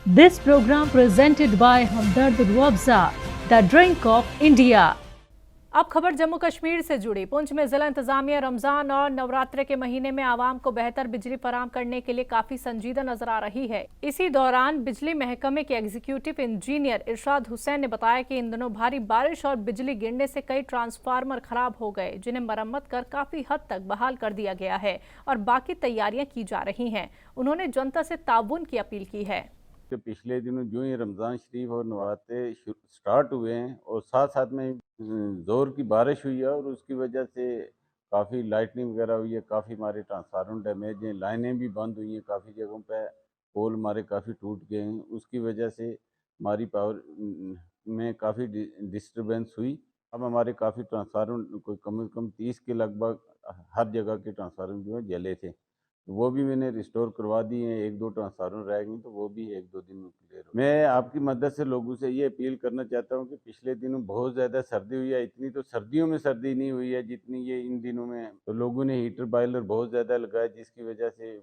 This program presented by Hamdard Ruabza, the drink of India. अब खबर जम्मू कश्मीर से जुड़ी। पुंछ में जिला इंतजामिया रमजान और नवरात्रे के महीने में आवाम को बेहतर बिजली फराहम करने के लिए काफी संजीदा नजर आ रही है। इसी दौरान बिजली महकमे के एग्जीक्यूटिव इंजीनियर इरशाद हुसैन ने बताया कि इन दिनों भारी बारिश और बिजली गिरने से कई ट्रांसफार्मर खराब हो गए, जिन्हें मरम्मत कर काफी हद तक बहाल कर दिया गया है और बाकी तैयारियां की जा रही हैं। उन्होंने जनता से ताउन की अपील की है। पिछले दिनों जो ही रमज़ान शरीफ और नवरात्रे स्टार्ट हुए हैं और साथ साथ में ज़ोर की बारिश हुई है और उसकी वजह से काफ़ी लाइटनिंग वगैरह हुई है, काफ़ी हमारे ट्रांसफार्मर डैमेज हैं, लाइनें भी बंद हुई हैं, काफ़ी जगहों पे पोल हमारे काफ़ी टूट गए हैं। उसकी वजह से हमारी पावर में काफ़ी डिस्टरबेंस हुई। अब हमारे काफ़ी ट्रांसफार्मर कोई कम से कम 30 के लगभग हर जगह के ट्रांसफार्मर जो है जले थे, वो भी मैंने रिस्टोर करवा दिए हैं। 1-2 ट्रांसफार्मर रह गई तो वो भी 1-2 दिन में क्लियर हो। मैं आपकी मदद से लोगों से ये अपील करना चाहता हूँ कि पिछले दिनों बहुत ज़्यादा सर्दी हुई है, इतनी तो सर्दियों में सर्दी नहीं हुई है जितनी ये इन दिनों में। तो लोगों ने हीटर बॉयलर बहुत ज़्यादा लगाया, जिसकी वजह से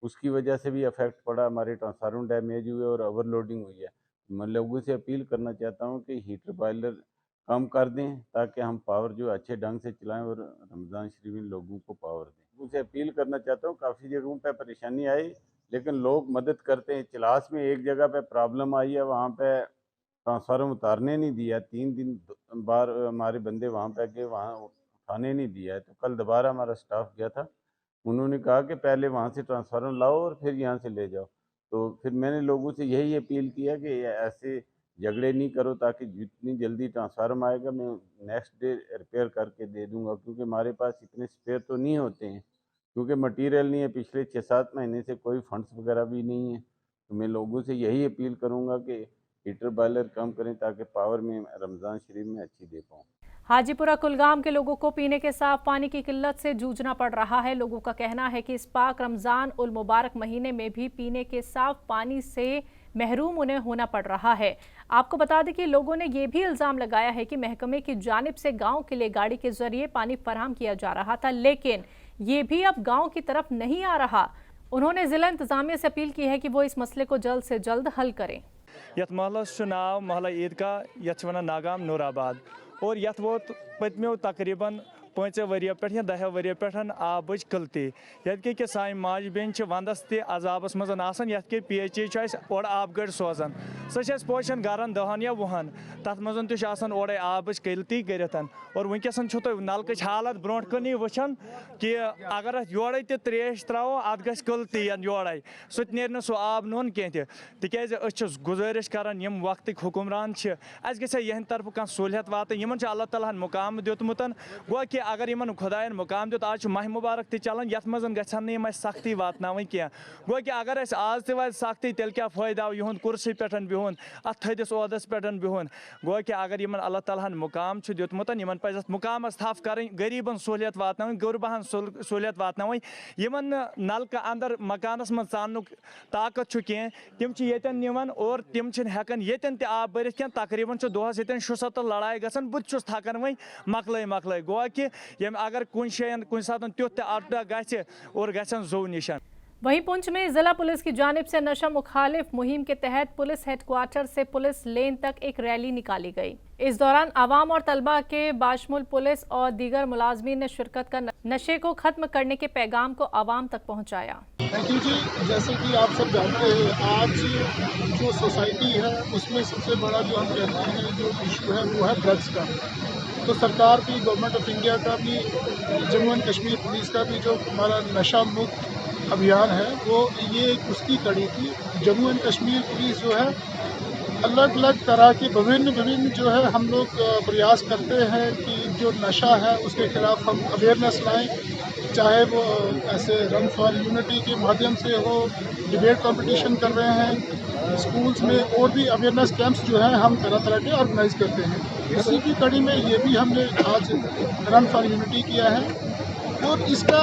उसकी वजह से भी इफेक्ट पड़ा, हमारे ट्रांसफार्मर डैमेज हुए और ओवरलोडिंग हुई है। मैं लोगों से अपील करना चाहता हूँ कि हीटर बॉयलर कम कर दें ताकि हम पावर जो अच्छे ढंग से चलाएं और रमज़ान शरीफ में लोगों को पावर दें। उनसे अपील करना चाहता हूँ, काफ़ी जगहों पे परेशानी आई लेकिन लोग मदद करते हैं। चिलास में एक जगह पे प्रॉब्लम आई है, वहाँ पे ट्रांसफार्मर उतारने नहीं दिया, 3 दिन बार हमारे बंदे वहाँ पे गए, वहाँ उठाने नहीं दिया है। तो कल दोबारा हमारा स्टाफ गया था, उन्होंने कहा कि पहले वहाँ से ट्रांसफार्मर लाओ और फिर यहाँ से ले जाओ। तो फिर मैंने लोगों से यही अपील किया कि ऐसे झगड़े नहीं करो, ताकि जितनी जल्दी ट्रांसफार्मर आएगा मैं नेक्स्ट डे रिपेयर करके दे दूंगा, क्योंकि हमारे पास इतने स्पेयर तो नहीं होते हैं, क्योंकि मटेरियल नहीं है। पिछले 6-7 महीने से कोई फंड्स वगैरह भी नहीं है। तो मैं लोगों से यही अपील करूंगा कि हीटर बॉयलर कम करें ताकि पावर में रमज़ान शरीफ में अच्छी दे पाऊँ। हाजीपुरा कुलगाम के लोगों को पीने के साफ पानी की किल्लत से जूझना पड़ रहा है। लोगों का कहना है कि इस पाक रमजान उल मुबारक महीने में भी पीने के साफ पानी से महरूम उन्हें होना पड़ रहा है। आपको बता दें कि लोगों ने यह भी इल्जाम लगाया है कि महकमे की जानिब से गांव के लिए गाड़ी के जरिए पानी फराहम किया जा रहा था, लेकिन ये भी अब गांव की तरफ नहीं आ रहा। उन्होंने जिला इंतजामिया से अपील की है कि वो इस मसले को जल्द से जल्द हल करें। यथ महलस नाव महला ईदगाह, यथ वन नागाम नूराबाद और यथ वो पत्मो तकरीबन 5 वरियों पे या 10 वरियों पे आबच कलती। ये कि सान माज बेन वंदस तजाबस मज ये PHE और आब गड़ सोजान, सह पोशन गरन 10 या 20 तथ मज ओर आबच कलती गरित। और वनकस नलक हालत ब्रो कन वुचान कि अगर योड़े त्रेश त्रो अत ग कलती योड़े सह नीर सह आब नोन कह तिज गुजारिश करान यम वक्त हुक्मरान अस गहन तरफ कह सहूलियत वात। अल्लाह ताला मुकाम दितमुत गो कि अगर इन खुदायन मुकाम दित, आज माह मुबारक तलान ये मज गम सख्ती वातन कह। गो कि अगर आज वा सख्ती तेल क्या फायदा यहद कुर्सी पे बिहुन अत थदिस ओहदस पे बिहुन। गो कि अगर इन अल्लाह ताला मुकाम दितमुत इन पे मुकामस थफ कर, गरीबन सहूलियत वातन, गुरबहन सहूलियत वातन। इन नलक अंदर मकानस मज चानुक ताकत कह तम ये निवान और तम हेकान ये आब भरत कह। तकरीबन दोहस ये 76 लड़ाई गसान, बहुत थकान वही मकल। गो कि अगर कुछ शेन कुछ सात तुथ अटक ग और गन जो निशान। वहीं पुंछ में जिला पुलिस की जानिब से नशा मुखालिफ मुहिम के तहत पुलिस हेडक्वार्टर से पुलिस लेन तक एक रैली निकाली गई। इस दौरान आवाम और तलबा के बाशमुल पुलिस और दीगर मुलाजमीन ने शिरकत कर नशे को खत्म करने के पैगाम को आवाम तक पहुंचाया। थैंक यू जी। जैसे कि आप सब जानते हैं, आज जो सोसाइटी है उसमें सबसे बड़ा जो हम कहते हैं जो इशू है वो है ड्रग्स का। तो सरकार की, गवर्नमेंट ऑफ इंडिया का भी, जम्मू एंड कश्मीर पुलिस का भी जो हमारा नशा मुक्त अभियान है वो ये उसकी कड़ी थी। जम्मू एंड कश्मीर पुलिस जो है अलग अलग तरह के विभिन्न जो है हम लोग प्रयास करते हैं कि जो नशा है उसके खिलाफ हम अवेयरनेस लाएं, चाहे वो ऐसे रन फॉर यूनिटी के माध्यम से हो, डिबेट कंपटीशन कर रहे हैं स्कूल्स में, और भी अवेयरनेस कैंप्स जो है हम तरह तरह के ऑर्गेनाइज करते हैं। इसी की कड़ी में ये भी हमने आज रन फॉर यूनिटी किया है। और इसका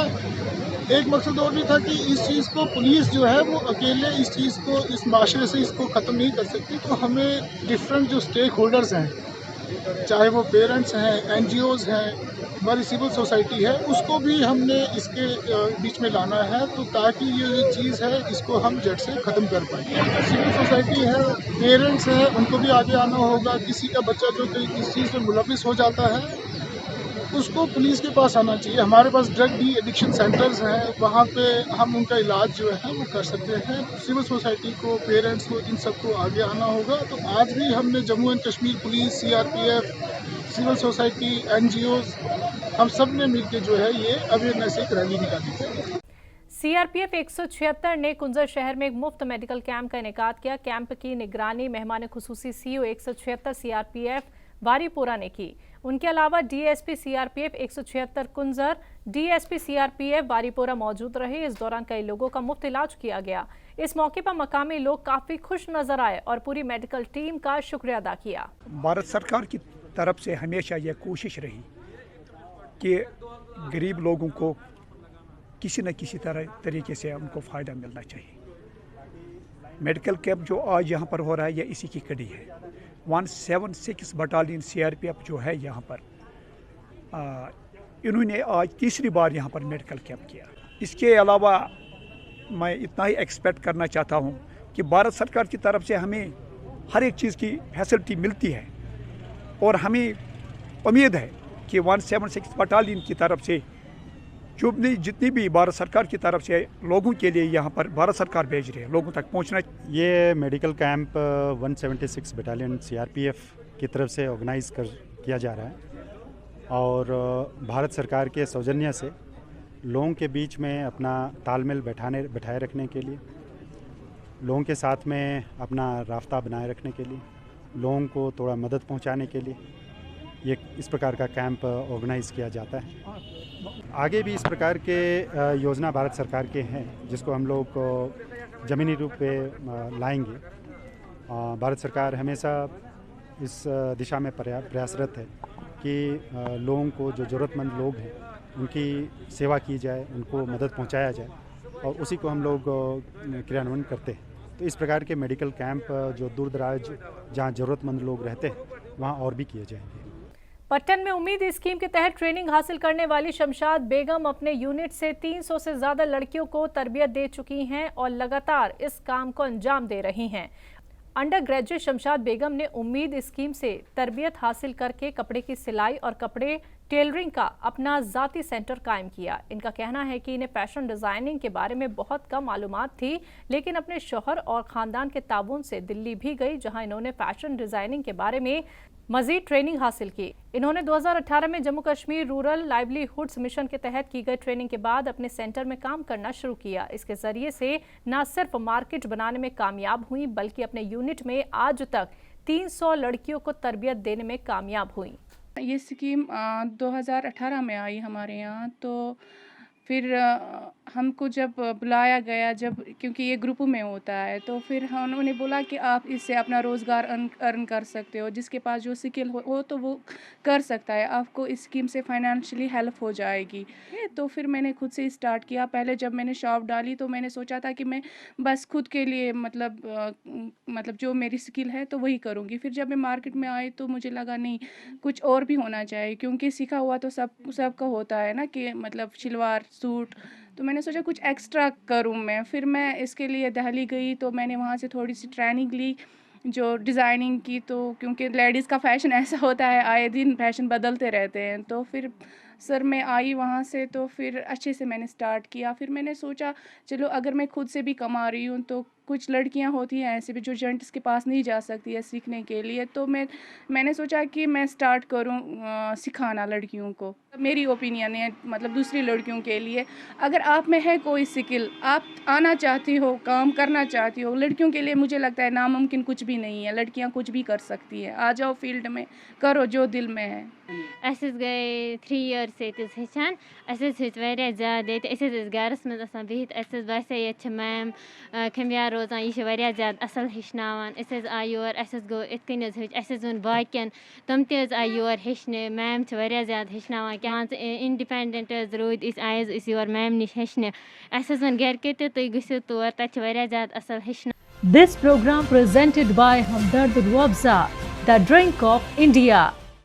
एक मकसद और भी था कि इस चीज़ को पुलिस जो है वो अकेले इस चीज़ को, इस माशरे से इसको ख़त्म नहीं कर सकती। तो हमें डिफरेंट जो स्टेक होल्डर्स हैं चाहे वो पेरेंट्स हैं, एनजीओज़ हैं, हमारी सिविल सोसाइटी है, उसको भी हमने इसके बीच में लाना है, तो ताकि ये जो चीज़ है इसको हम जड़ से ख़त्म कर पाएँ। सिविल सोसाइटी है, पेरेंट्स हैं, उनको भी आगे आना होगा। किसी का बच्चा जो कि इस चीज़ में मुलविस हो जाता है, उसको पुलिस के पास आना चाहिए। हमारे पास ड्रग डी एडिक्शन सेंटर्स हैं, वहाँ पे हम उनका इलाज जो है वो कर सकते हैं। सिविल सोसाइटी को, पेरेंट्स को, इन सबको आगे आना होगा। तो आज भी हमने Jammu and Kashmir police, CRPF, civil society, NGOs, हम सब ने मिलकर जो है ये अवेयरनेस एक रैली निकाली है। सीआरपीएफ 176 ने कुंजर शहर में एक मुफ्त मेडिकल कैंप का इनेकाद किया। कैंप की निगरानी मेहमान खुसूसी सीओ 176 सीआरपीएफ वारीपोरा ने की। उनके अलावा डीएसपी सीआरपीएफ 176 कुंजर, डीएसपी सीआरपीएफ वारीपोरा मौजूद रहे। इस दौरान कई लोगों का मुफ्त इलाज किया गया। इस मौके पर मकामी लोग काफी खुश नजर आए और पूरी मेडिकल टीम का शुक्रिया अदा किया। भारत सरकार की तरफ से हमेशा यह कोशिश रही कि गरीब लोगों को किसी न किसी तरीके से उनको फ़ायदा मिलना चाहिए। मेडिकल कैंप जो आज यहाँ पर हो रहा है यह इसी की कड़ी है। 176 बटालियन सीआरपीएफ जो है यहाँ पर, इन्होंने आज तीसरी बार यहाँ पर मेडिकल कैंप किया। इसके अलावा मैं इतना ही एक्सपेक्ट करना चाहता हूँ कि भारत सरकार की तरफ से हमें हर एक चीज़ की फैसिलिटी मिलती है और हमें उम्मीद है कि 176 बटालियन की तरफ से जितनी भी भारत सरकार की तरफ से लोगों के लिए यहाँ पर भारत सरकार भेज रही है, लोगों तक पहुँचना। ये मेडिकल कैंप 176 बटालियन सीआरपीएफ की तरफ से ऑर्गेनाइज़ किया जा रहा है और भारत सरकार के सौजन्य से लोगों के बीच में अपना तालमेल बैठाए रखने के लिए, लोगों के साथ में अपना रास्ता बनाए रखने के लिए, लोगों को थोड़ा मदद पहुंचाने के लिए ये इस प्रकार का कैंप ऑर्गेनाइज़ किया जाता है। आगे भी इस प्रकार के योजना भारत सरकार के हैं जिसको हम लोग ज़मीनी रूप पे लाएंगे। भारत सरकार हमेशा इस दिशा में प्रयासरत है कि लोगों को, जो ज़रूरतमंद लोग हैं, उनकी सेवा की जाए, उनको मदद पहुंचाया जाए और उसी को हम लोग क्रियान्वयन करते हैं। तो इस प्रकार के मेडिकल कैंप जो दूर दराज जहाँ ज़रूरतमंद लोग रहते हैं वहाँ और भी किए जाएंगे। पट्टन में उम्मीद स्कीम के तहत ट्रेनिंग हासिल करने वाली शमशाद बेगम अपने यूनिट से 300 से ज्यादा लड़कियों को तरबियत दे चुकी हैं और लगातार इस काम को अंजाम दे रही हैं। अंडर ग्रेजुएट शमशाद बेगम ने उम्मीद स्कीम से तरबियत हासिल करके कपड़े की सिलाई और कपड़े टेलरिंग का अपना ज़ाती सेंटर कायम किया। इनका कहना है कि इन्हें फैशन डिज़ाइनिंग के बारे में बहुत कम मालूमात थी, लेकिन अपने शौहर और ख़ानदान के ताबून से दिल्ली भी गई, जहां इन्होंने फैशन डिज़ाइनिंग के बारे में मजीद ट्रेनिंग हासिल की। इन्होंने 2018 में Jammu Kashmir rural livelihoods mission के तहत की गई ट्रेनिंग के बाद अपने सेंटर में काम करना शुरू किया। इसके जरिए से न सिर्फ मार्केट बनाने में कामयाब हुई, बल्कि अपने यूनिट में आज तक 300 लड़कियों को तरबियत देने में कामयाब हुई। ये स्कीम 2018 में आई हमारे यहाँ, तो फिर हमको जब बुलाया गया, क्योंकि ये ग्रुप में होता है, तो फिर उन्होंने बोला कि आप इससे अपना रोज़गार अर्न कर सकते हो, जिसके पास जो स्किल हो तो वो कर सकता है, आपको इस स्कीम से फाइनेंशियली हेल्प हो जाएगी। तो फिर मैंने खुद से स्टार्ट किया। पहले जब मैंने शॉप डाली तो मैंने सोचा था कि मैं बस खुद के लिए मतलब जो मेरी स्किल है तो वही करूँगी। फिर जब मैं मार्केट में आई तो मुझे लगा नहीं, कुछ और भी होना चाहिए, क्योंकि सीखा हुआ तो सबका होता है ना, कि मतलब शलवार सूट। तो मैंने सोचा कुछ एक्स्ट्रा करूं मैं। फिर मैं इसके लिए दिल्ली गई, तो मैंने वहाँ से थोड़ी सी ट्रेनिंग ली जो डिज़ाइनिंग की। तो क्योंकि लेडीज़ का फ़ैशन ऐसा होता है, आए दिन फैशन बदलते रहते हैं, तो फिर सर मैं आई वहाँ से, तो फिर अच्छे से मैंने स्टार्ट किया। फिर मैंने सोचा चलो अगर मैं खुद से भी कमा रही हूँ तो कुछ लड़कियाँ होती हैं ऐसे भी जो जेंट्स के पास नहीं जा सकती है सीखने के लिए, तो मैंने सोचा कि मैं स्टार्ट करूँ सिखाना लड़कियों को। मेरी ओपिनियन है, मतलब दूसरी लड़कियों के लिए, अगर आप में है कोई स्किल, आप आना चाहती हो, काम करना चाहती हो, लड़कियों के लिए मुझे लगता है नामुमकिन कुछ भी नहीं है, लड़कियाँ कुछ भी कर सकती है। आ जाओ फील्ड में, करो जो दिल में है। अस गए 3 years हेचान, वारिया ज़्यादा गरस मज बिहित, बासा ये मैम खमियार रोजान, यह वारिया ज़्यादा असल हेचनावान। आय योर, गो इत कन हेच, वोन बाकियन तम आय योर हेचने। मैम वारिया ज़्यादा हेचनावान क्या इंडिपेंडेंट रूद आयस योर मैम निश हेचने। वन गरके तुम गो तौर, तत वारिया ज़्यादा असल हेचना। This program presented by Hamdard Ruabza, the drink of India.